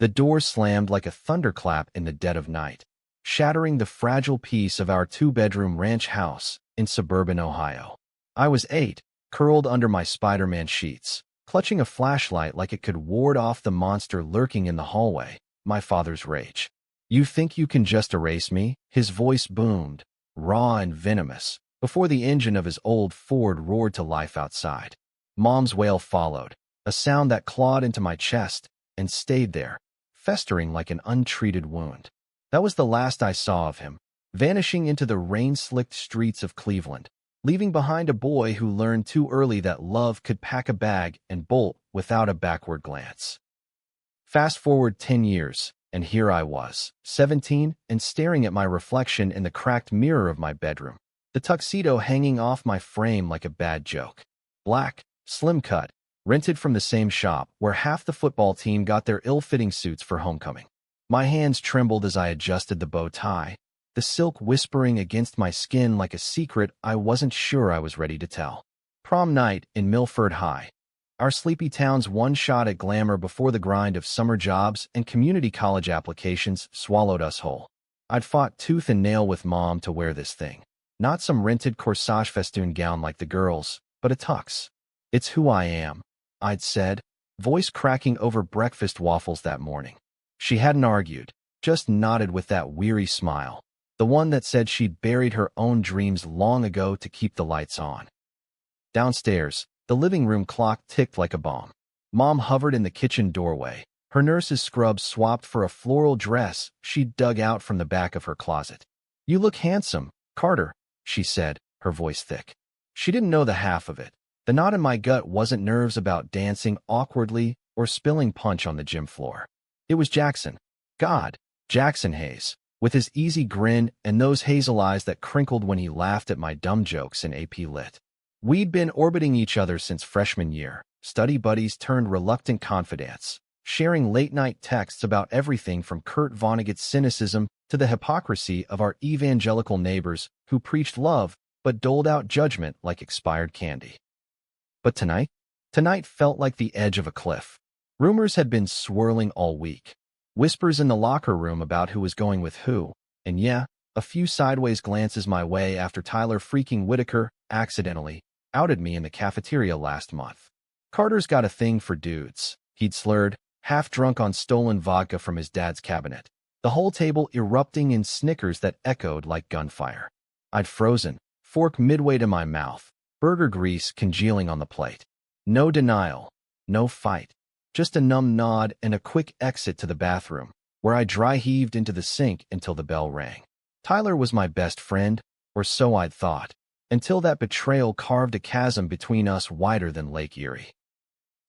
The door slammed like a thunderclap in the dead of night, shattering the fragile peace of our two-bedroom ranch house in suburban Ohio. I was 8, curled under my Spider-Man sheets, clutching a flashlight like it could ward off the monster lurking in the hallway, my father's rage. "You think you can just erase me?" His voice boomed, raw and venomous, before the engine of his old Ford roared to life outside. Mom's wail followed, a sound that clawed into my chest and stayed there, festering like an untreated wound. That was the last I saw of him, vanishing into the rain-slicked streets of Cleveland, leaving behind a boy who learned too early that love could pack a bag and bolt without a backward glance. Fast forward 10 years, and here I was, 17, and staring at my reflection in the cracked mirror of my bedroom, the tuxedo hanging off my frame like a bad joke. Black, slim cut, rented from the same shop where half the football team got their ill-fitting suits for homecoming. My hands trembled as I adjusted the bow tie, the silk whispering against my skin like a secret I wasn't sure I was ready to tell. Prom night in Milford High. Our sleepy town's one shot at glamour before the grind of summer jobs and community college applications swallowed us whole. I'd fought tooth and nail with Mom to wear this thing. Not some rented corsage festoon gown like the girls, but a tux. "It's who I am," I'd said, voice cracking over breakfast waffles that morning. She hadn't argued, just nodded with that weary smile, the one that said she'd buried her own dreams long ago to keep the lights on. Downstairs, the living room clock ticked like a bomb. Mom hovered in the kitchen doorway, her nurse's scrubs swapped for a floral dress she'd dug out from the back of her closet. "You look handsome, Carter," she said, her voice thick. She didn't know the half of it. The knot in my gut wasn't nerves about dancing awkwardly or spilling punch on the gym floor. It was Jackson. God, Jackson Hayes, with his easy grin and those hazel eyes that crinkled when he laughed at my dumb jokes in AP Lit. We'd been orbiting each other since freshman year, study buddies turned reluctant confidants, sharing late-night texts about everything from Kurt Vonnegut's cynicism to the hypocrisy of our evangelical neighbors who preached love but doled out judgment like expired candy. But tonight felt like the edge of a cliff. Rumors had been swirling all week. Whispers in the locker room about who was going with who, and yeah, a few sideways glances my way after Tyler freaking Whitaker accidentally outed me in the cafeteria last month. "Carter's got a thing for dudes," he'd slurred, half drunk on stolen vodka from his dad's cabinet, the whole table erupting in snickers that echoed like gunfire. I'd frozen, fork midway to my mouth, burger grease congealing on the plate. No denial, no fight, just a numb nod and a quick exit to the bathroom, where I dry-heaved into the sink until the bell rang. Tyler was my best friend, or so I'd thought, until that betrayal carved a chasm between us wider than Lake Erie.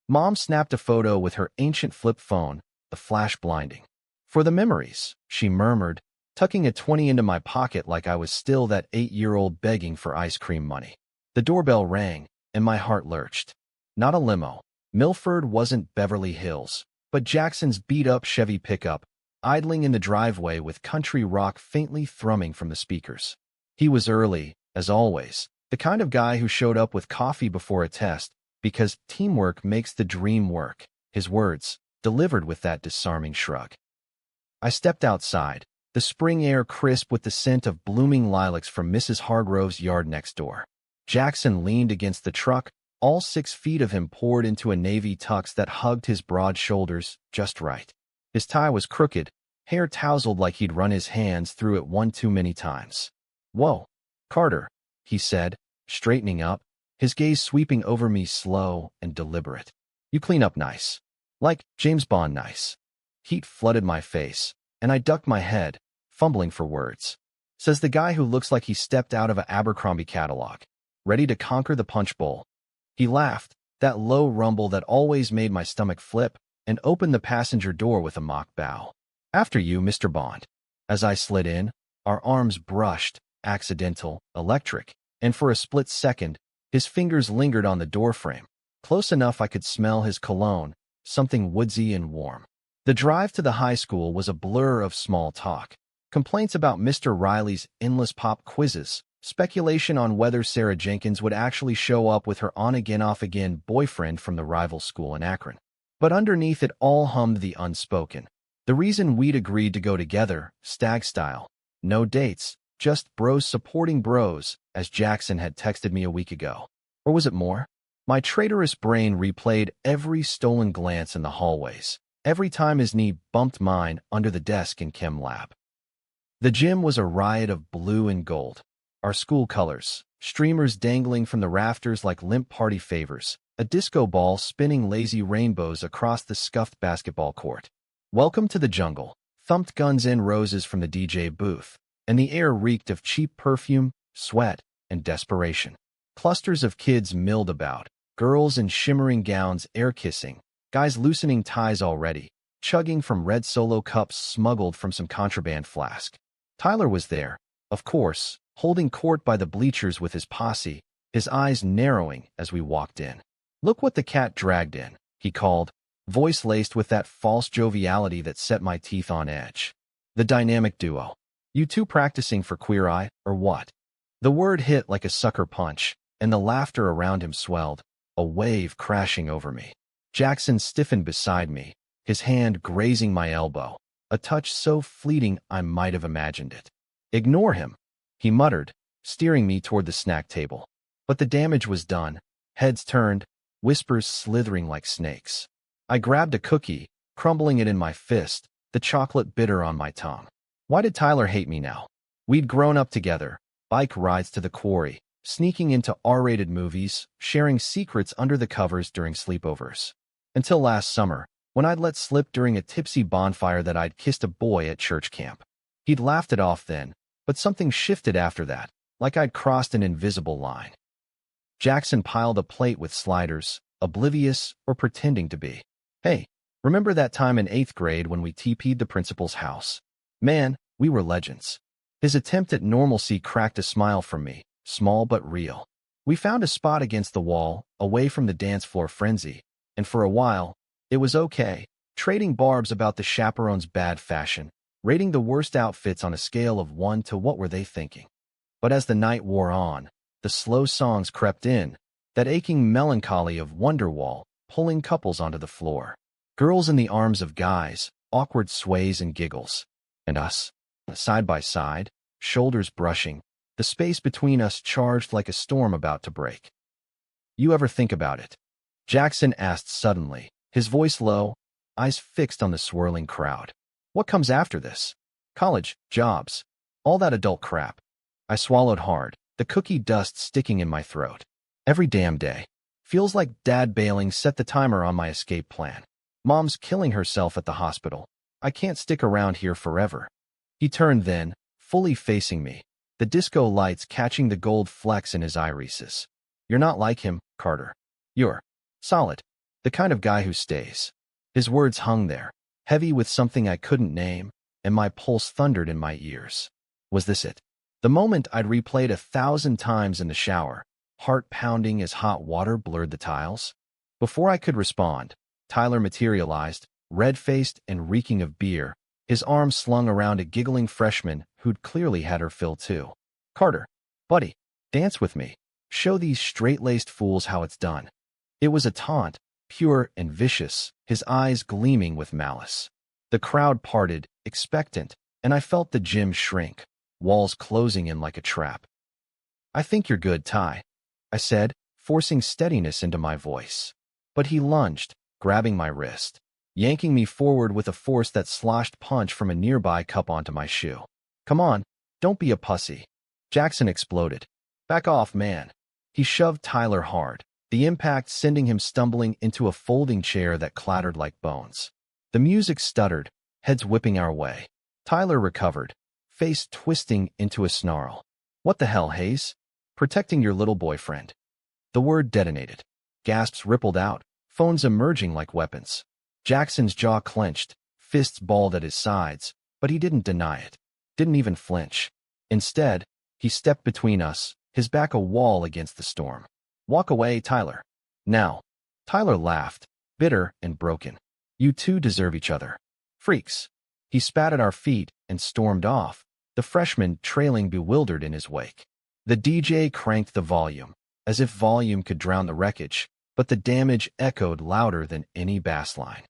Mom snapped a photo with her ancient flip phone, the flash blinding. "For the memories," she murmured, tucking a 20 into my pocket like I was still that 8-year-old begging for ice cream money. The doorbell rang, and my heart lurched. Not a limo. Milford wasn't Beverly Hills, but Jackson's beat-up Chevy pickup, idling in the driveway with country rock faintly thrumming from the speakers. He was early, as always, the kind of guy who showed up with coffee before a test, because teamwork makes the dream work, his words, delivered with that disarming shrug. I stepped outside, the spring air crisp with the scent of blooming lilacs from Mrs. Hargrove's yard next door. Jackson leaned against the truck, all 6 feet of him poured into a navy tux that hugged his broad shoulders just right. His tie was crooked, hair tousled like he'd run his hands through it one too many times. "Whoa, Carter," he said, straightening up, his gaze sweeping over me slow and deliberate. "You clean up nice. Like James Bond nice." Heat flooded my face, and I ducked my head, fumbling for words. Says the guy who looks like he stepped out of an Abercrombie catalog, ready to conquer the punch bowl. He laughed, that low rumble that always made my stomach flip, and opened the passenger door with a mock bow. "After you, Mr. Bond." As I slid in, our arms brushed, accidental, electric, and for a split second, his fingers lingered on the doorframe, close enough I could smell his cologne, something woodsy and warm. The drive to the high school was a blur of small talk. Complaints about Mr. Riley's endless pop quizzes, speculation on whether Sarah Jenkins would actually show up with her on-again off-again boyfriend from the rival school in Akron. But underneath it all hummed the unspoken. The reason we'd agreed to go together, stag style. No dates, just bros supporting bros, as Jackson had texted me a week ago. Or was it more? My traitorous brain replayed every stolen glance in the hallways, every time his knee bumped mine under the desk in chem lab. The gym was a riot of blue and gold. Our school colors, streamers dangling from the rafters like limp party favors, a disco ball spinning lazy rainbows across the scuffed basketball court. Welcome to the jungle, thumped Guns N' Roses from the DJ booth, and the air reeked of cheap perfume, sweat, and desperation. Clusters of kids milled about, girls in shimmering gowns air-kissing, guys loosening ties already, chugging from red Solo cups smuggled from some contraband flask. Tyler was there, of course, holding court by the bleachers with his posse, his eyes narrowing as we walked in. "Look what the cat dragged in," he called, voice laced with that false joviality that set my teeth on edge. The dynamic duo. You two practicing for Queer Eye, or what? The word hit like a sucker punch, and the laughter around him swelled, a wave crashing over me. Jackson stiffened beside me, his hand grazing my elbow, a touch so fleeting I might have imagined it. "Ignore him," he muttered, steering me toward the snack table. But the damage was done, heads turned, whispers slithering like snakes. I grabbed a cookie, crumbling it in my fist, the chocolate bitter on my tongue. Why did Tyler hate me now? We'd grown up together, bike rides to the quarry, sneaking into R-rated movies, sharing secrets under the covers during sleepovers. Until last summer, when I'd let slip during a tipsy bonfire that I'd kissed a boy at church camp. He'd laughed it off then, but something shifted after that, like I'd crossed an invisible line. Jackson piled a plate with sliders, oblivious or pretending to be. "Hey, remember that time in 8th grade when we TP'd the principal's house? Man, we were legends." His attempt at normalcy cracked a smile from me, small but real. We found a spot against the wall, away from the dance floor frenzy, and for a while, it was okay, trading barbs about the chaperone's bad fashion, rating the worst outfits on a scale of 1 to what were they thinking. But as the night wore on, the slow songs crept in, that aching melancholy of Wonderwall, pulling couples onto the floor. Girls in the arms of guys, awkward sways and giggles. And us, side by side, shoulders brushing, the space between us charged like a storm about to break. "You ever think about it?" Jackson asked suddenly, his voice low, eyes fixed on the swirling crowd. "What comes after this? College, jobs, all that adult crap." I swallowed hard, the cookie dust sticking in my throat. "Every damn day. Feels like Dad bailing set the timer on my escape plan. Mom's killing herself at the hospital. I can't stick around here forever." He turned then, fully facing me, the disco lights catching the gold flecks in his irises. "You're not like him, Carter. You're solid. The kind of guy who stays." His words hung there, heavy with something I couldn't name, and my pulse thundered in my ears. Was this it? The moment I'd replayed 1,000 times in the shower, heart pounding as hot water blurred the tiles? Before I could respond, Tyler materialized, red-faced and reeking of beer, his arm slung around a giggling freshman who'd clearly had her fill too. "Carter, buddy, dance with me. Show these straight-laced fools how it's done." It was a taunt, pure and vicious, his eyes gleaming with malice. The crowd parted, expectant, and I felt the gym shrink, walls closing in like a trap. "I think you're good, Ty," I said, forcing steadiness into my voice. But he lunged, grabbing my wrist, yanking me forward with a force that sloshed punch from a nearby cup onto my shoe. "Come on, don't be a pussy." Jackson exploded. "Back off, man." He shoved Tyler hard, the impact sending him stumbling into a folding chair that clattered like bones. The music stuttered, heads whipping our way. Tyler recovered, face twisting into a snarl. "What the hell, Hayes? Protecting your little boyfriend." The word detonated. Gasps rippled out, phones emerging like weapons. Jackson's jaw clenched, fists balled at his sides, but he didn't deny it. Didn't even flinch. Instead, he stepped between us, his back a wall against the storm. "Walk away, Tyler. Now." Tyler laughed, bitter and broken. "You two deserve each other. Freaks." He spat at our feet and stormed off, the freshman trailing bewildered in his wake. The DJ cranked the volume, as if volume could drown the wreckage, but the damage echoed louder than any bass line.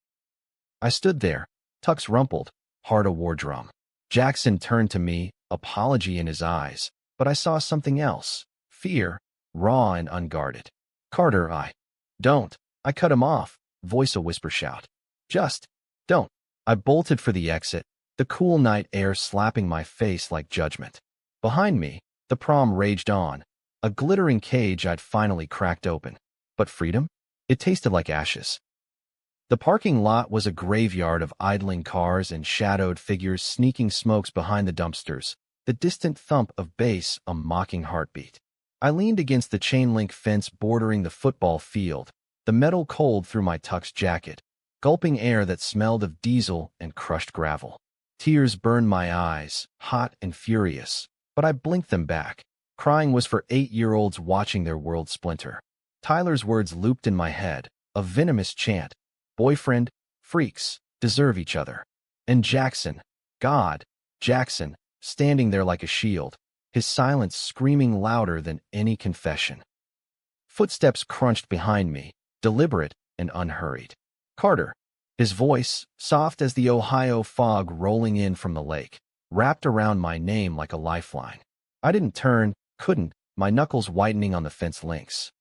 I stood there, Tux rumpled, hard a war drum. Jackson turned to me, apology in his eyes, but I saw something else. Fear, raw and unguarded. Carter, don't. I cut him off, voice a whisper shout. Just, don't. I bolted for the exit, the cool night air slapping my face like judgment. Behind me, the prom raged on, a glittering cage I'd finally cracked open. But freedom? It tasted like ashes. The parking lot was a graveyard of idling cars and shadowed figures sneaking smokes behind the dumpsters, the distant thump of bass a mocking heartbeat. I leaned against the chain-link fence bordering the football field, the metal cold through my tux jacket, gulping air that smelled of diesel and crushed gravel. Tears burned my eyes, hot and furious, but I blinked them back. Crying was for 8-year-olds watching their world splinter. Tyler's words looped in my head, a venomous chant. Boyfriend, freaks, deserve each other. And Jackson, God, Jackson, standing there like a shield, his silence screaming louder than any confession. Footsteps crunched behind me, deliberate and unhurried. Carter, his voice, soft as the Ohio fog rolling in from the lake, wrapped around my name like a lifeline. I didn't turn, couldn't, my knuckles whitening on the fence links.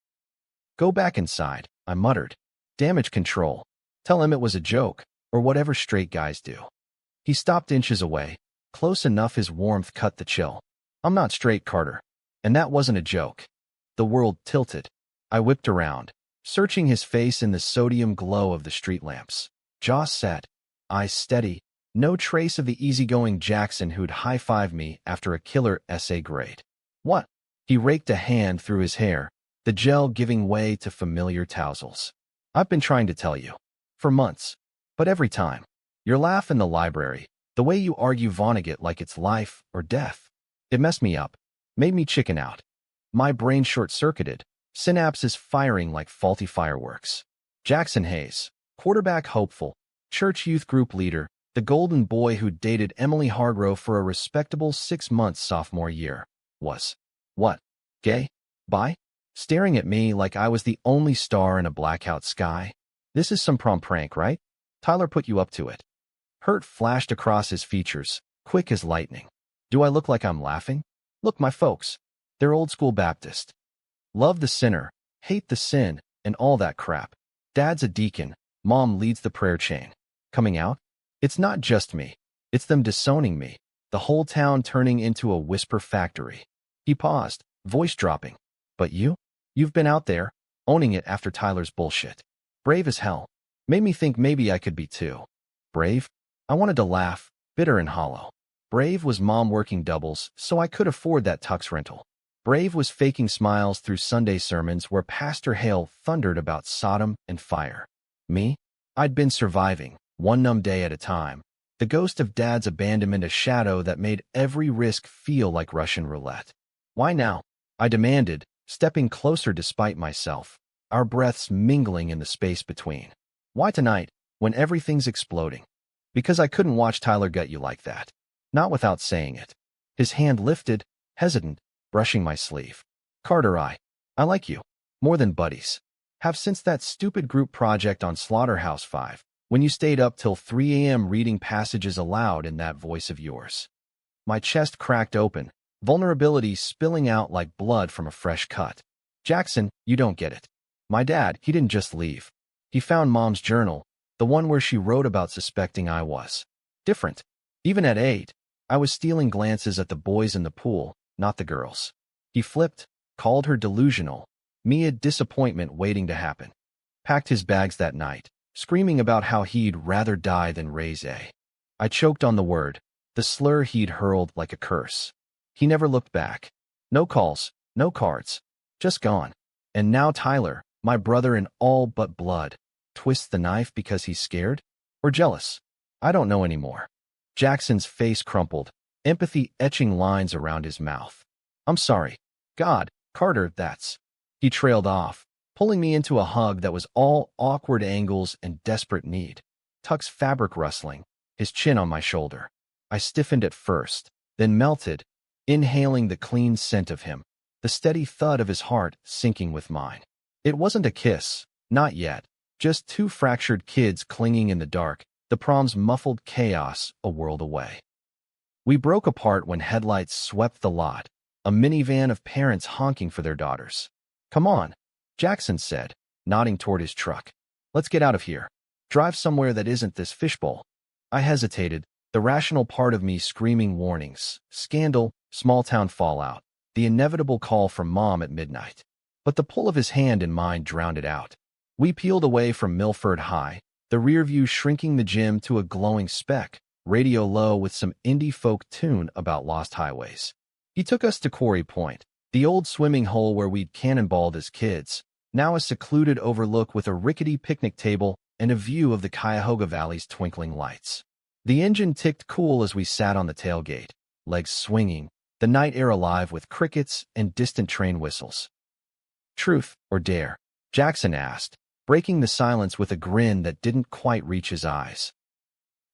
Go back inside, I muttered. Damage control. Tell him it was a joke, or whatever straight guys do. He stopped inches away, close enough his warmth cut the chill. I'm not straight, Carter. And that wasn't a joke. The world tilted. I whipped around, searching his face in the sodium glow of the street lamps. Jaw set, eyes steady, no trace of the easygoing Jackson who'd high-five me after a killer essay grade. What? He raked a hand through his hair, the gel giving way to familiar tousles. I've been trying to tell you. For months. But every time. Your laugh in the library, the way you argue Vonnegut like it's life or death. It messed me up. Made me chicken out. My brain short-circuited, synapses firing like faulty fireworks. Jackson Hayes, quarterback hopeful, church youth group leader, the golden boy who dated Emily Hargrove for a respectable 6 months sophomore year, was, what, gay? Bi? Staring at me like I was the only star in a blackout sky. This is some prom prank, right? Tyler put you up to it. Hurt flashed across his features, quick as lightning. Do I look like I'm laughing? Look, my folks. They're old school Baptist. Love the sinner, hate the sin, and all that crap. Dad's a deacon, Mom leads the prayer chain. Coming out? It's not just me. It's them disowning me, the whole town turning into a whisper factory. He paused, voice dropping. But you? You've been out there, owning it after Tyler's bullshit. Brave as hell. Made me think maybe I could be too. Brave? I wanted to laugh, bitter and hollow. Brave was Mom working doubles, so I could afford that tux rental. Brave was faking smiles through Sunday sermons where Pastor Hale thundered about Sodom and fire. Me? I'd been surviving, one numb day at a time. The ghost of Dad's abandonment a shadow that made every risk feel like Russian roulette. Why now? I demanded, stepping closer despite myself, our breaths mingling in the space between. Why tonight, when everything's exploding? Because I couldn't watch Tyler gut you like that. Not without saying it. His hand lifted, hesitant, brushing my sleeve. Carter, I like you. More than buddies. Have since that stupid group project on Slaughterhouse-5, when you stayed up till 3 a.m. reading passages aloud in that voice of yours. My chest cracked open, vulnerability spilling out like blood from a fresh cut. Jackson, you don't get it. My dad, he didn't just leave. He found Mom's journal, the one where she wrote about suspecting I was different. Even at 8, I was stealing glances at the boys in the pool, not the girls. He flipped, called her delusional, me a disappointment waiting to happen. Packed his bags that night, screaming about how he'd rather die than raise a. I choked on the word, the slur he'd hurled like a curse. He never looked back. No calls, no cards. Just gone. And now Tyler, my brother in all but blood, twists the knife because he's scared? Or jealous? I don't know anymore. Jackson's face crumpled, empathy etching lines around his mouth. I'm sorry. God, Carter, that's. He trailed off, pulling me into a hug that was all awkward angles and desperate need. Tuck's fabric rustling, his chin on my shoulder. I stiffened at first, then melted, inhaling the clean scent of him, the steady thud of his heart sinking with mine. It wasn't a kiss, not yet, just two fractured kids clinging in the dark, the prom's muffled chaos a world away. We broke apart when headlights swept the lot, a minivan of parents honking for their daughters. "Come on," Jackson said, nodding toward his truck. "Let's get out of here. Drive somewhere that isn't this fishbowl." I hesitated, the rational part of me screaming warnings, scandal, small-town fallout, the inevitable call from Mom at midnight. But the pull of his hand in mine drowned it out. We peeled away from Milford High, the rear view shrinking the gym to a glowing speck, radio low with some indie folk tune about lost highways. He took us to Quarry Point, the old swimming hole where we'd cannonballed as kids, now a secluded overlook with a rickety picnic table and a view of the Cuyahoga Valley's twinkling lights. The engine ticked cool as we sat on the tailgate, legs swinging, the night air alive with crickets and distant train whistles. "Truth or dare?" Jackson asked, breaking the silence with a grin that didn't quite reach his eyes.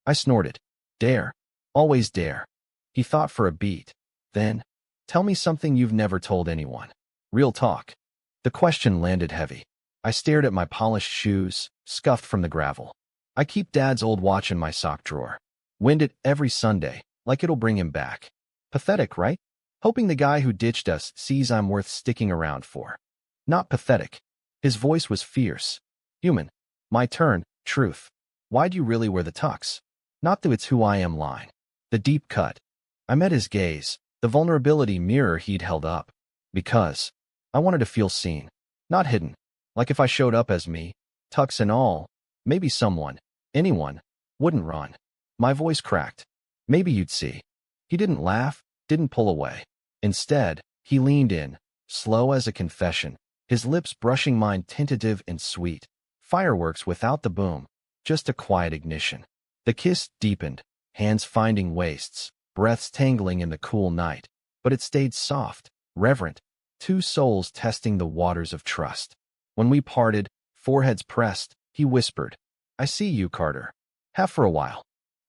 I snorted. "Dare. Always dare." He thought for a beat. Then, "Tell me something you've never told anyone. Real talk." The question landed heavy. I stared at my polished shoes, scuffed from the gravel. "I keep Dad's old watch in my sock drawer. Wind it every Sunday, like it'll bring him back. Pathetic, right? Hoping the guy who ditched us sees I'm worth sticking around for. Not pathetic." His voice was fierce. "Human." My turn. "Truth. Why'd you really wear the tux?" Not the "it's who I am" line. The deep cut. I met his gaze, the vulnerability mirror he'd held up. Because I wanted to feel seen, not hidden. Like if I showed up as me, tux and all, maybe someone, anyone, wouldn't run. My voice cracked. "Maybe you'd see." He didn't laugh, didn't pull away. Instead, he leaned in, slow as a confession, his lips brushing mine, tentative and sweet. Fireworks without the boom, just a quiet ignition. The kiss deepened, hands finding waists, breaths tangling in the cool night, but it stayed soft, reverent, two souls testing the waters of trust. When we parted, foreheads pressed, he whispered, "I see you, Carter." Have for a while.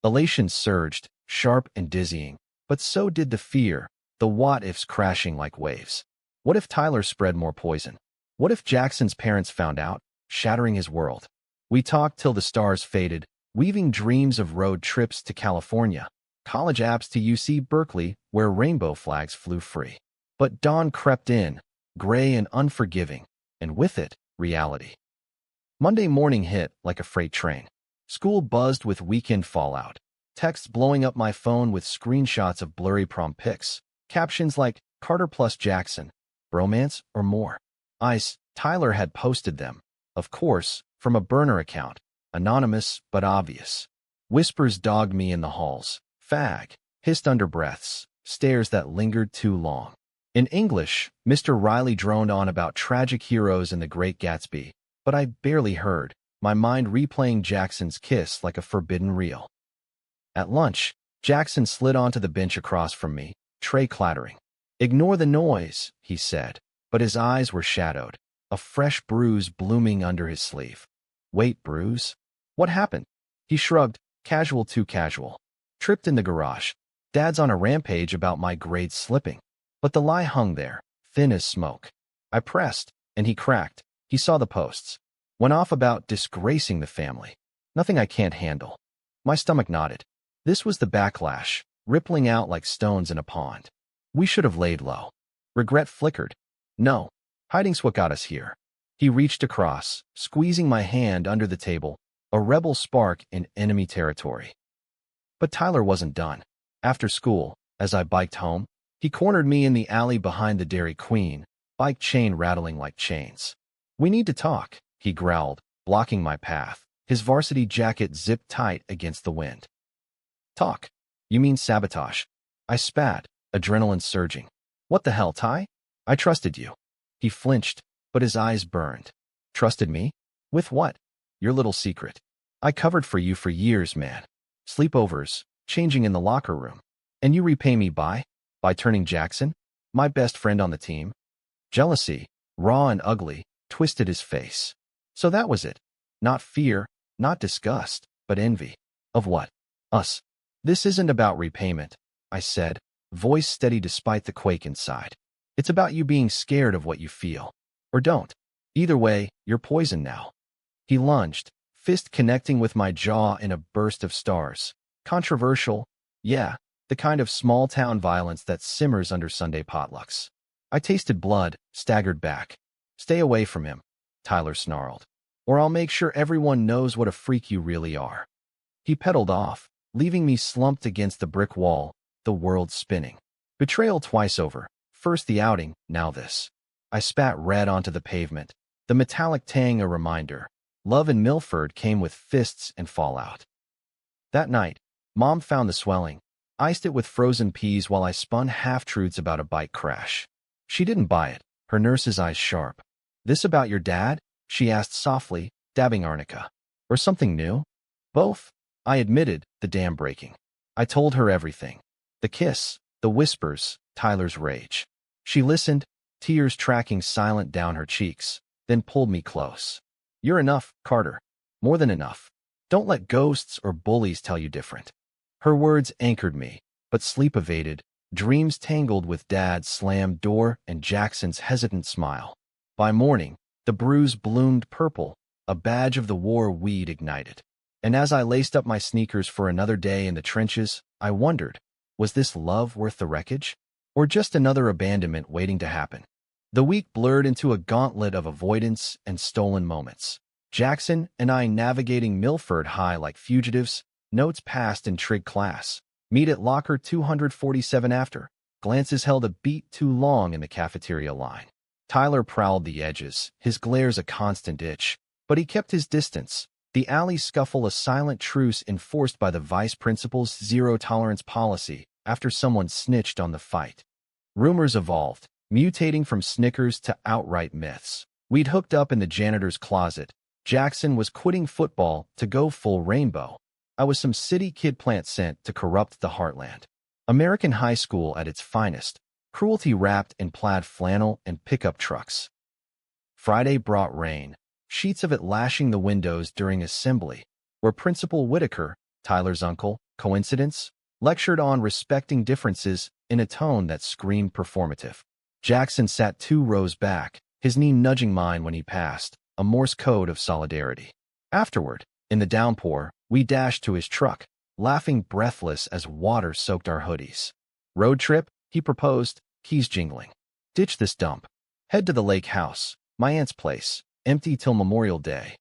Elation surged, sharp and dizzying, but so did the fear, the what-ifs crashing like waves. What if Tyler spread more poison? What if Jackson's parents found out, shattering his world? We talked till the stars faded, weaving dreams of road trips to California, college apps to UC Berkeley, where rainbow flags flew free. But dawn crept in, gray and unforgiving, and with it, reality. Monday morning hit like a freight train. School buzzed with weekend fallout. Texts blowing up my phone with screenshots of blurry prom pics. Captions like, "Carter plus Jackson, bromance or more." Tyler had posted them, of course, from a burner account, anonymous but obvious. Whispers dogged me in the halls. "Fag," hissed under breaths, stares that lingered too long. In English, Mr. Riley droned on about tragic heroes in The Great Gatsby, but I barely heard, my mind replaying Jackson's kiss like a forbidden reel. At lunch, Jackson slid onto the bench across from me, tray clattering. "Ignore the noise," he said, but his eyes were shadowed, a fresh bruise blooming under his sleeve. "Wait, bruise? What happened?" He shrugged, casual too casual. "Tripped in the garage. Dad's on a rampage about my grades slipping." But the lie hung there, thin as smoke. I pressed, and he cracked. He saw the posts. Went off about disgracing the family. Nothing I can't handle. My stomach nodded. This was the backlash, rippling out like stones in a pond. We should have laid low. Regret flickered. No, hiding's what got us here. He reached across, squeezing my hand under the table, a rebel spark in enemy territory. But Tyler wasn't done. After school, as I biked home, he cornered me in the alley behind the Dairy Queen, bike chain rattling like chains. "We need to talk," he growled, blocking my path, his varsity jacket zipped tight against the wind. "Talk? You mean sabotage?" I spat, adrenaline surging. "What the hell, Ty? I trusted you." He flinched, but his eyes burned. "Trusted me? With what?" "Your little secret. I covered for you for years, man. Sleepovers, changing in the locker room. And you repay me by turning Jackson, my best friend on the team." Jealousy, raw and ugly, twisted his face. So that was it. Not fear, not disgust, but envy. Of what? Us. "This isn't about repayment," I said, voice steady despite the quake inside. "It's about you being scared of what you feel. Or don't. Either way, you're poison now." He lunged, fist connecting with my jaw in a burst of stars. Controversial? Yeah, the kind of small-town violence that simmers under Sunday potlucks. I tasted blood, staggered back. Stay away from him, Tyler snarled, or I'll make sure everyone knows what a freak you really are. He pedaled off, leaving me slumped against the brick wall, the world spinning. Betrayal twice over. First the outing, now this. I spat red onto the pavement, the metallic tang a reminder. Love in Milford came with fists and fallout. That night, Mom found the swelling, iced it with frozen peas while I spun half-truths about a bike crash. She didn't buy it, her nurse's eyes sharp. This about your dad? She asked softly, dabbing arnica. Or something new? Both, I admitted, the dam breaking. I told her everything. The kiss, the whispers, Tyler's rage. She listened, tears tracking silent down her cheeks, then pulled me close. You're enough, Carter. More than enough. Don't let ghosts or bullies tell you different. Her words anchored me, but sleep evaded, dreams tangled with Dad's slammed door and Jackson's hesitant smile. By morning, the bruise bloomed purple, a badge of the war we'd ignited. And as I laced up my sneakers for another day in the trenches, I wondered, was this love worth the wreckage? Or just another abandonment waiting to happen? The week blurred into a gauntlet of avoidance and stolen moments. Jackson and I navigating Milford High like fugitives, notes passed in trig class. Meet at locker 247 after. Glances held a beat too long in the cafeteria line. Tyler prowled the edges, his glares a constant itch. But he kept his distance. The alley scuffle a silent truce enforced by the vice principal's zero-tolerance policy after someone snitched on the fight. Rumors evolved, mutating from snickers to outright myths. We'd hooked up in the janitor's closet. Jackson was quitting football to go full rainbow. I was some city kid plant sent to corrupt the heartland. American high school at its finest, cruelty wrapped in plaid flannel and pickup trucks. Friday brought rain, sheets of it lashing the windows during assembly, where Principal Whitaker, Tyler's uncle, coincidence, lectured on respecting differences in a tone that screamed performative. Jackson sat 2 rows back, his knee nudging mine when he passed, a Morse code of solidarity. Afterward, in the downpour, we dashed to his truck, laughing breathless as water soaked our hoodies. Road trip, he proposed, keys jingling. Ditch this dump. Head to the lake house, my aunt's place, empty till Memorial Day.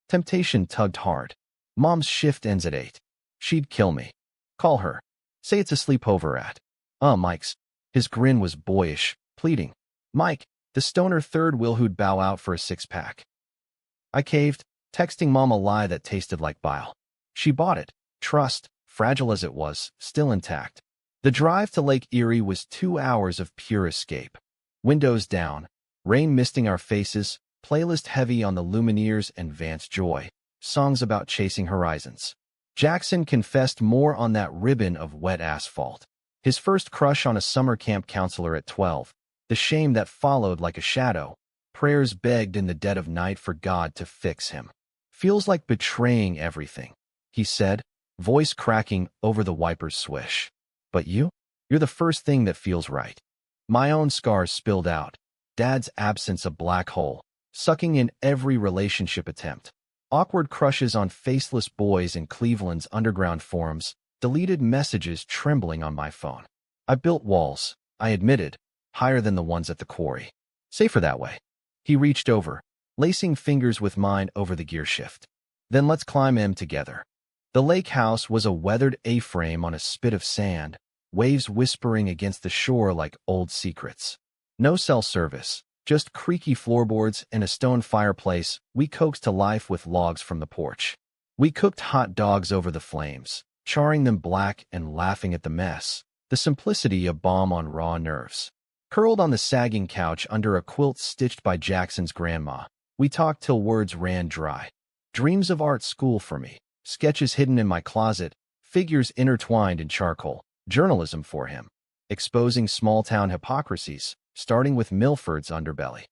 Temptation tugged hard. Mom's shift ends at 8. She'd kill me. Call her. Say it's a sleepover at. Mike's. His grin was boyish, pleading. Mike, the stoner third wheel who'd bow out for a 6-pack. I caved, texting Mom a lie that tasted like bile. She bought it, trust, fragile as it was, still intact. The drive to Lake Erie was 2 hours of pure escape. Windows down, rain misting our faces, playlist heavy on the Lumineers and Vance Joy, songs about chasing horizons. Jackson confessed more on that ribbon of wet asphalt. His first crush on a summer camp counselor at 12, the shame that followed like a shadow, prayers begged in the dead of night for God to fix him. Feels like betraying everything, he said, voice cracking over the wiper's swish. But you're the first thing that feels right. My own scars spilled out, Dad's absence a black hole, sucking in every relationship attempt. Awkward crushes on faceless boys in Cleveland's underground forums, deleted messages trembling on my phone. I built walls, I admitted, higher than the ones at the quarry. Safer that way. He reached over, lacing fingers with mine over the gear shift. Then let's climb M together. The lake house was a weathered A-frame on a spit of sand, waves whispering against the shore like old secrets. No cell service, just creaky floorboards and a stone fireplace we coaxed to life with logs from the porch. We cooked hot dogs over the flames, charring them black and laughing at the mess, the simplicity a balm on raw nerves. Curled on the sagging couch under a quilt stitched by Jackson's grandma, we talked till words ran dry. Dreams of art school for me, sketches hidden in my closet, figures intertwined in charcoal, journalism for him, exposing small-town hypocrisies, starting with Milford's underbelly.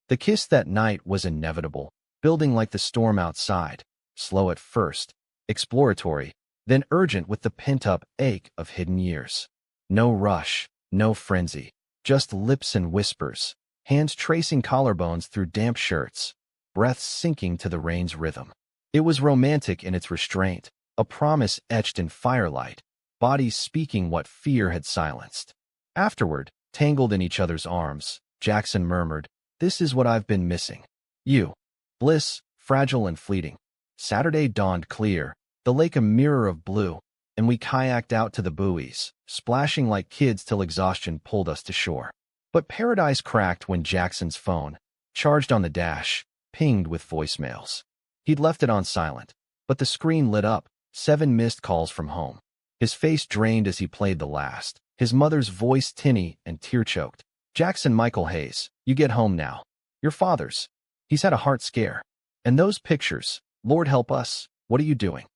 The kiss that night was inevitable, building like the storm outside, slow at first, exploratory, then urgent with the pent-up ache of hidden years. No rush, no frenzy, just lips and whispers, hands tracing collarbones through damp shirts, breaths sinking to the rain's rhythm. It was romantic in its restraint, a promise etched in firelight, bodies speaking what fear had silenced. Afterward, tangled in each other's arms, Jackson murmured, "This is what I've been missing. You." Bliss, fragile and fleeting. Saturday dawned clear, the lake a mirror of blue, and we kayaked out to the buoys, splashing like kids till exhaustion pulled us to shore. But paradise cracked when Jackson's phone, charged on the dash, pinged with voicemails. He'd left it on silent, but the screen lit up, 7 missed calls from home. His face drained as he played the last, his mother's voice tinny and tear-choked. "Jackson Michael Hayes, you get home now. Your father's. He's had a heart scare. And those pictures, Lord help us, what are you doing?"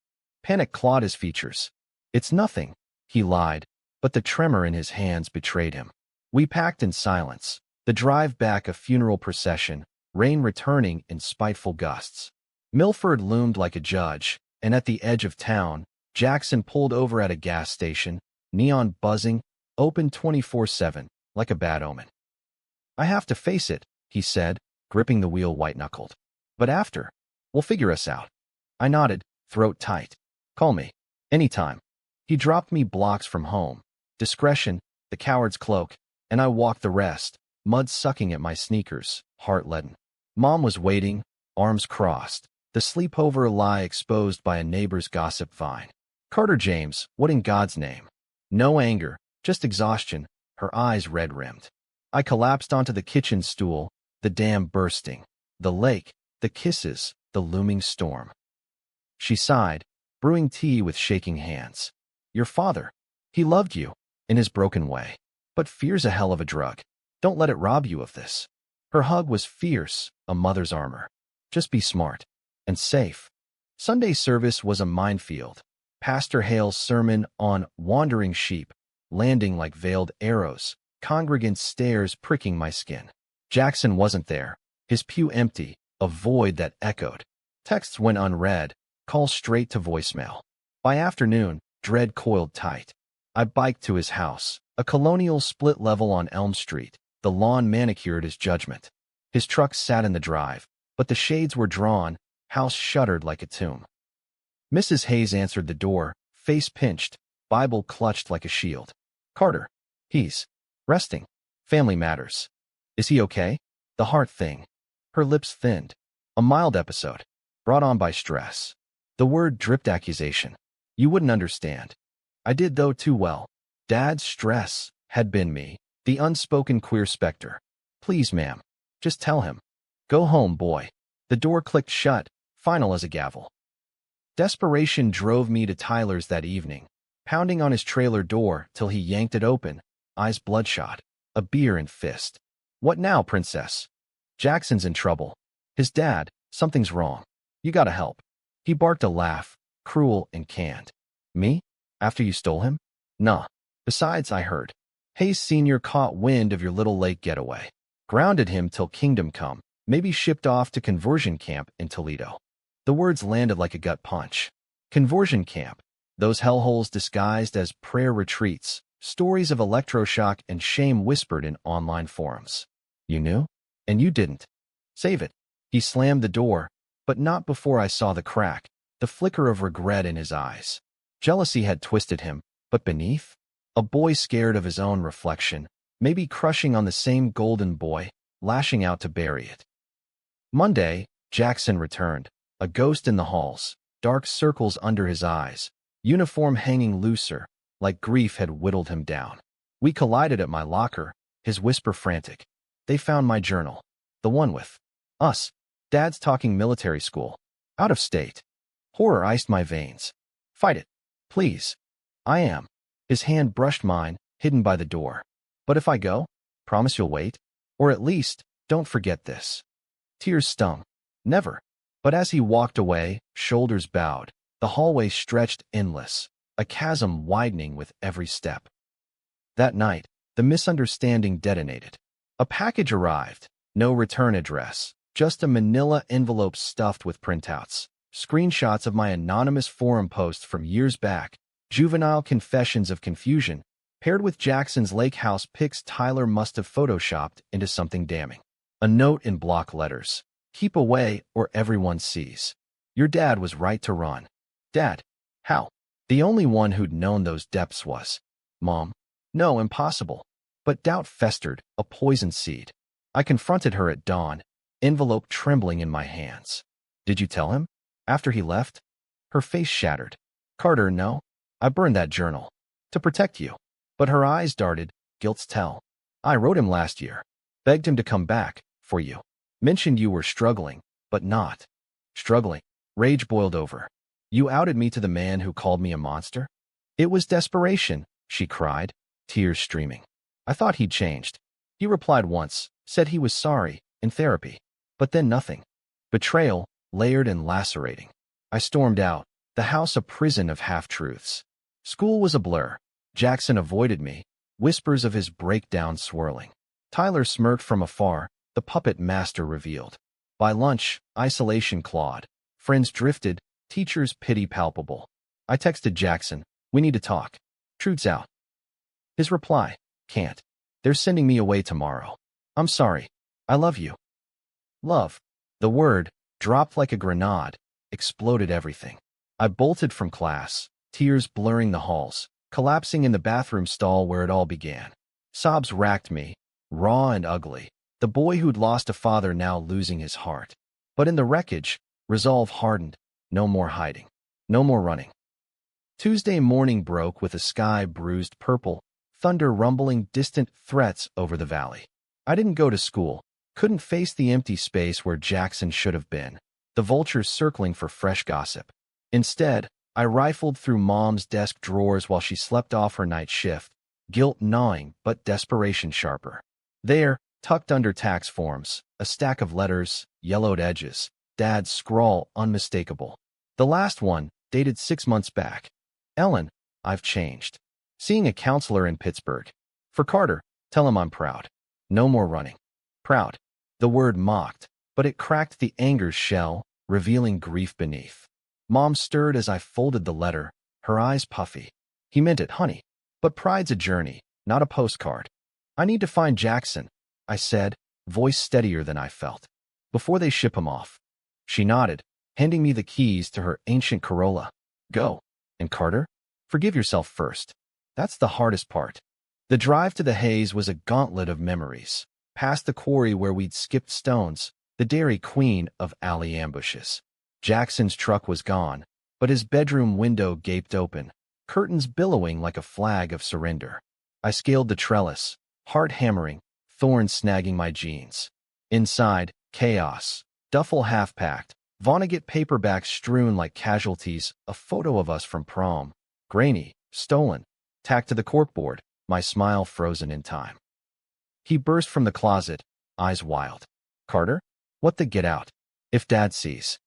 Panic clawed his features. "It's nothing," he lied, but the tremor in his hands betrayed him. We packed in silence, the drive back a funeral procession, rain returning in spiteful gusts. Milford loomed like a judge, and at the edge of town, Jackson pulled over at a gas station, neon buzzing, open 24/7, like a bad omen. "I have to face it," he said, gripping the wheel white-knuckled. "But after, we'll figure us out." I nodded, throat tight. "Call me. Anytime." He dropped me blocks from home. Discretion, the coward's cloak, and I walked the rest, mud sucking at my sneakers, heart leaden. Mom was waiting, arms crossed, the sleepover lie exposed by a neighbor's gossip vine. "Carter James, what in God's name?" No anger, just exhaustion, her eyes red-rimmed. I collapsed onto the kitchen stool, the dam bursting, the lake, the kisses, the looming storm. She sighed, brewing tea with shaking hands. "Your father, he loved you, in his broken way. But fear's a hell of a drug. Don't let it rob you of this." Her hug was fierce, a mother's armor. "Just be smart. And safe." Sunday service was a minefield. Pastor Hale's sermon on wandering sheep, landing like veiled arrows, congregant stares pricking my skin. Jackson wasn't there, his pew empty, a void that echoed. Texts went unread, calls straight to voicemail. By afternoon, dread coiled tight. I biked to his house, a colonial split level on Elm Street, the lawn manicured as judgment. His truck sat in the drive, but the shades were drawn, house shuttered like a tomb. Mrs. Hayes answered the door, face pinched, Bible clutched like a shield. "Carter. He's resting. Family matters." "Is he okay?" "The heart thing." Her lips thinned. "A mild episode. Brought on by stress." The word dripped accusation. "You wouldn't understand." I did, though, too well. Dad's stress had been me, the unspoken queer specter. "Please, ma'am. Just tell him. Go home, boy." The door clicked shut, final as a gavel. Desperation drove me to Tyler's that evening, pounding on his trailer door till he yanked it open, eyes bloodshot, a beer in fist. "What now, princess?" "Jackson's in trouble. His dad, something's wrong. You gotta help." He barked a laugh, cruel and canned. "Me? After you stole him?" "Nah. Besides, I heard Hayes Sr. caught wind of your Little Lake getaway. Grounded him till kingdom come, maybe shipped off to conversion camp in Toledo." The words landed like a gut punch. Conversion camp, those hellholes disguised as prayer retreats, stories of electroshock and shame whispered in online forums. "You knew? And you didn't. Save it." He slammed the door, but not before I saw the crack, the flicker of regret in his eyes. Jealousy had twisted him, but beneath? A boy scared of his own reflection, maybe crushing on the same golden boy, lashing out to bury it. Monday, Jackson returned, a ghost in the halls, dark circles under his eyes, uniform hanging looser, like grief had whittled him down. We collided at my locker, his whisper frantic. "They found my journal. The one with us. Dad's talking military school. Out of state." Horror iced my veins. "Fight it. Please." "I am." His hand brushed mine, hidden by the door. "But if I go, promise you'll wait? Or at least, don't forget this." Tears stung. "Never." But as he walked away, shoulders bowed, the hallway stretched endless, a chasm widening with every step. That night, the misunderstanding detonated. A package arrived, no return address, just a manila envelope stuffed with printouts, screenshots of my anonymous forum post from years back, juvenile confessions of confusion, paired with Jackson's lake house pics Tyler must have photoshopped into something damning. A note in block letters. "Keep away or everyone sees. Your dad was right to run. Dad? How? The only one who'd known those depths was Mom. No, impossible. But doubt festered, a poison seed. I confronted her at dawn, envelope trembling in my hands. Did you tell him? After he left? Her face shattered. Carter, no. I burned that journal. To protect you. But her eyes darted, guilt's tell. I wrote him last year. Begged him to come back, for you. Mentioned you were struggling, but not. Struggling. Rage boiled over. You outed me to the man who called me a monster? It was desperation, she cried, tears streaming. I thought he'd changed. He replied once, said he was sorry, in therapy. But then nothing. Betrayal, layered and lacerating. I stormed out, the house a prison of half-truths. School was a blur. Jackson avoided me, whispers of his breakdown swirling. Tyler smirked from afar, the puppet master revealed. By lunch, isolation clawed. Friends drifted, teachers' pity palpable. I texted Jackson, we need to talk. Truth's out. His reply, can't. They're sending me away tomorrow. I'm sorry. I love you. Love. The word, dropped like a grenade, exploded everything. I bolted from class, tears blurring the halls, collapsing in the bathroom stall where it all began. Sobs racked me, raw and ugly. The boy who'd lost a father now losing his heart. But in the wreckage, resolve hardened. No more hiding. No more running. Tuesday morning broke with a sky bruised purple, thunder rumbling distant threats over the valley. I didn't go to school, couldn't face the empty space where Jackson should have been, the vultures circling for fresh gossip. Instead, I rifled through Mom's desk drawers while she slept off her night shift, guilt gnawing but desperation sharper. There, tucked under tax forms, a stack of letters, yellowed edges, Dad's scrawl unmistakable. The last one, dated 6 months back. Ellen, I've changed. Seeing a counselor in Pittsburgh. For Carter, tell him I'm proud. No more running. Proud. The word mocked, but it cracked the anger's shell, revealing grief beneath. Mom stirred as I folded the letter, her eyes puffy. He meant it, honey. But pride's a journey, not a postcard. I need to find Jackson, I said, voice steadier than I felt. Before they ship him off. She nodded, handing me the keys to her ancient Corolla. Go. And Carter? Forgive yourself first. That's the hardest part. The drive to the haze was a gauntlet of memories. Past the quarry where we'd skipped stones, the Dairy Queen of alley ambushes. Jackson's truck was gone, but his bedroom window gaped open, curtains billowing like a flag of surrender. I scaled the trellis, heart hammering, thorns snagging my jeans. Inside, chaos. Duffel half-packed, Vonnegut paperbacks strewn like casualties, a photo of us from prom. Grainy, stolen, tacked to the corkboard, my smile frozen in time. He burst from the closet, eyes wild. Carter? What the get out? If Dad sees.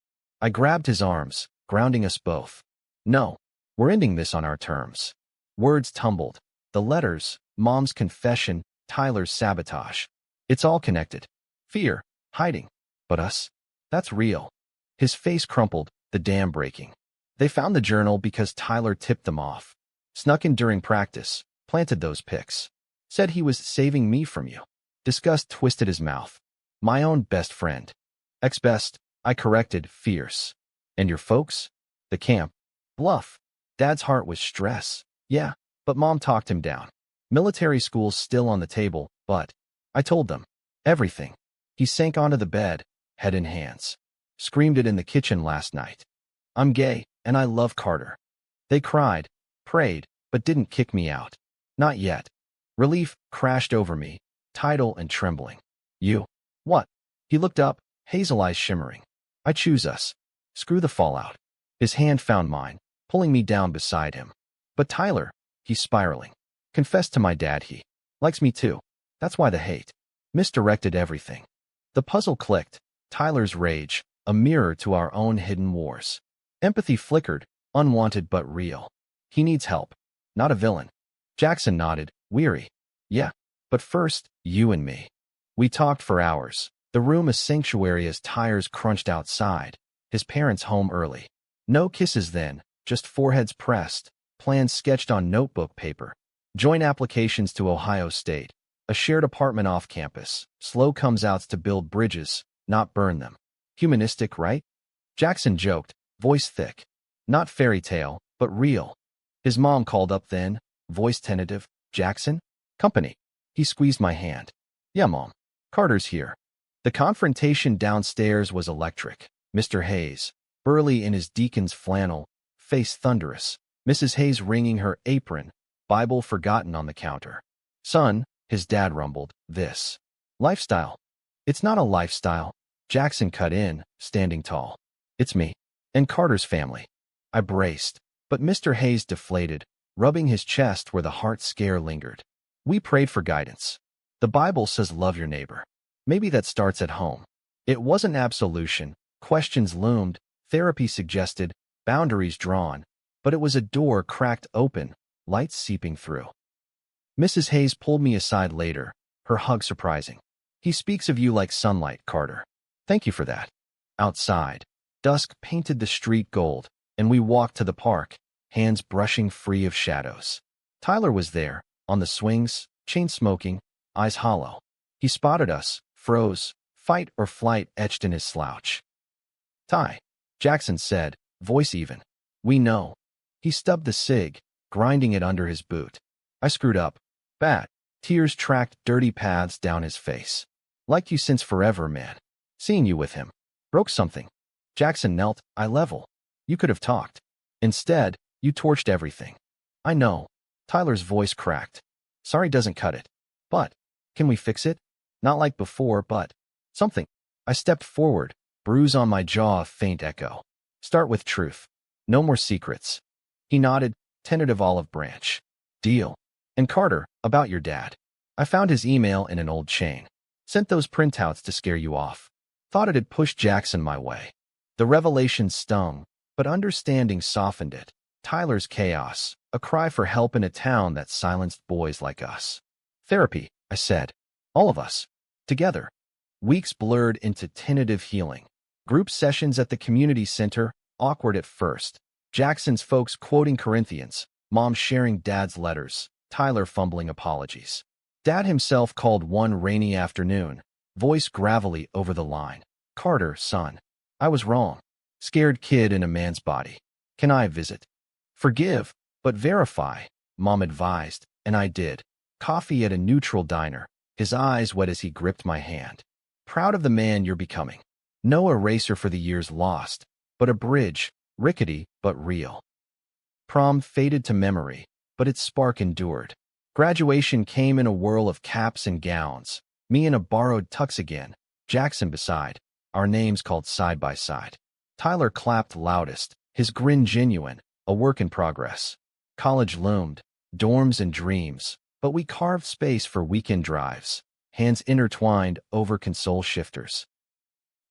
I grabbed his arms, grounding us both. No, we're ending this on our terms. Words tumbled. The letters, Mom's confession, Tyler's sabotage. It's all connected. Fear, hiding. But us? That's real. His face crumpled, the dam breaking. They found the journal because Tyler tipped them off. Snuck in during practice, planted those pics. Said he was saving me from you. Disgust twisted his mouth. My own best friend. Ex-best, I corrected, fierce. And your folks? The camp. Bluff. Dad's heart was stress. Yeah, but Mom talked him down. Military school's still on the table, but I told them. Everything. He sank onto the bed, head in hands. Screamed it in the kitchen last night. I'm gay, and I love Carter. They cried, prayed, but didn't kick me out. Not yet. Relief crashed over me, tidal and trembling. You. What? He looked up, hazel eyes shimmering. I choose us. Screw the fallout. His hand found mine, pulling me down beside him. But Tyler, he's spiraling. Confessed to my dad he likes me too. That's why the hate. Misdirected everything. The puzzle clicked. Tyler's rage, a mirror to our own hidden wars. Empathy flickered, unwanted but real. He needs help. Not a villain. Jackson nodded, weary. Yeah, but first, you and me. We talked for hours, the room a sanctuary as tires crunched outside, his parents home early. No kisses then, just foreheads pressed, plans sketched on notebook paper. Joint applications to Ohio State, a shared apartment off campus, slow comes-outs to build bridges, not burn them. Humanistic, right? Jackson joked, voice thick. Not fairy tale, but real. His mom called up then, voice tentative. Jackson? Company. He squeezed my hand. Yeah, Mom. Carter's here. The confrontation downstairs was electric. Mr. Hayes, burly in his deacon's flannel, face thunderous. Mrs. Hayes wringing her apron, Bible forgotten on the counter. Son, his dad rumbled, this lifestyle. It's not a lifestyle. Jackson cut in, standing tall. It's me. And Carter's family. I braced, but Mr. Hayes deflated, rubbing his chest where the heart scare lingered. We prayed for guidance. The Bible says love your neighbor. Maybe that starts at home. It wasn't absolution. Questions loomed, therapy suggested, boundaries drawn, but it was a door cracked open, light seeping through. Mrs. Hayes pulled me aside later, her hug surprising. He speaks of you like sunlight, Carter. Thank you for that. Outside, dusk painted the street gold, and we walked to the park, hands brushing free of shadows. Tyler was there, on the swings, chain smoking, eyes hollow. He spotted us, froze, fight or flight etched in his slouch. Ty, Jackson said, voice even. We know. He stubbed the cig, grinding it under his boot. I screwed up. Bad. Tears tracked dirty paths down his face. Liked you since forever, man. Seeing you with him. Broke something. Jackson knelt, eye level. You could have talked. Instead, you torched everything. I know. Tyler's voice cracked. Sorry doesn't cut it. But, can we fix it? Not like before, but something. I stepped forward, bruise on my jaw a faint echo. Start with truth. No more secrets. He nodded, tentative olive branch. Deal. And Carter, about your dad. I found his email in an old chain. Sent those printouts to scare you off. Thought it'd push Jackson my way. The revelation stung, but understanding softened it. Tyler's chaos, a cry for help in a town that silenced boys like us. Therapy, I said. All of us. Together. Weeks blurred into tentative healing. Group sessions at the community center, awkward at first. Jackson's folks quoting Corinthians, Mom sharing Dad's letters, Tyler fumbling apologies. Dad himself called one rainy afternoon, voice gravelly over the line. Carter, son. I was wrong. Scared kid in a man's body. Can I visit? Forgive, but verify, Mom advised, and I did. Coffee at a neutral diner, his eyes wet as he gripped my hand. Proud of the man you're becoming. No eraser for the years lost, but a bridge, rickety but real. Prom faded to memory, but its spark endured. Graduation came in a whirl of caps and gowns, me in a borrowed tux again, Jackson beside, our names called side by side. Tyler clapped loudest, his grin genuine, a work in progress. College loomed, dorms and dreams, but we carved space for weekend drives, hands intertwined over console shifters.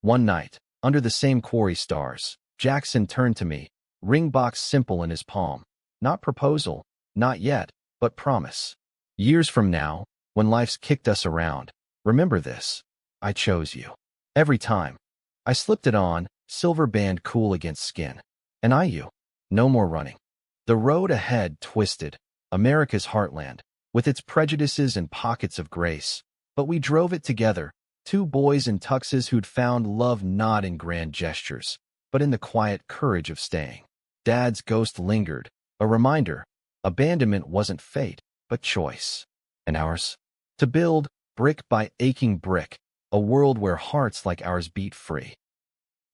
One night, under the same quarry stars, Jackson turned to me, ring box simple in his palm. Not proposal, not yet, but promise. Years from now, when life's kicked us around, remember this. I chose you. Every time. I slipped it on, silver band cool against skin. And you. No more running. The road ahead twisted, America's heartland, with its prejudices and pockets of grace. But we drove it together, two boys in tuxes who'd found love not in grand gestures, but in the quiet courage of staying. Dad's ghost lingered, a reminder, abandonment wasn't fate, but choice. And ours? To build, brick by aching brick, a world where hearts like ours beat free.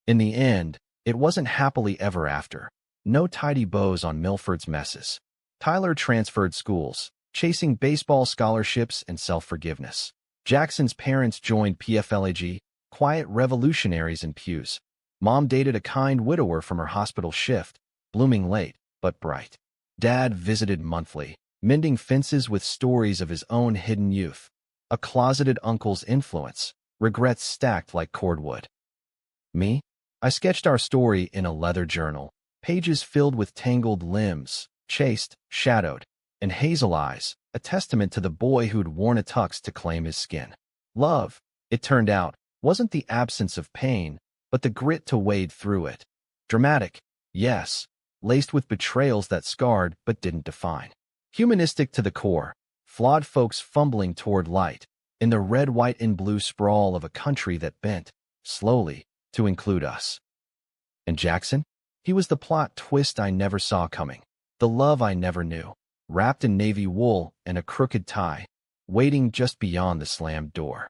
In the end, it wasn't happily ever after. No tidy bows on Milford's messes. Tyler transferred schools, chasing baseball scholarships and self-forgiveness. Jackson's parents joined PFLAG, quiet revolutionaries in pews. Mom dated a kind widower from her hospital shift, blooming late, but bright. Dad visited monthly, mending fences with stories of his own hidden youth. A closeted uncle's influence, regrets stacked like cordwood. Me? I sketched our story in a leather journal, pages filled with tangled limbs, chaste, shadowed, and hazel eyes, a testament to the boy who'd worn a tux to claim his skin. Love, it turned out, wasn't the absence of pain, but the grit to wade through it. Dramatic, yes, laced with betrayals that scarred but didn't define. Humanistic to the core, flawed folks fumbling toward light, in the red, white, and blue sprawl of a country that bent, slowly, to include us. And Jackson? He was the plot twist I never saw coming, the love I never knew, wrapped in navy wool and a crooked tie, waiting just beyond the slammed door.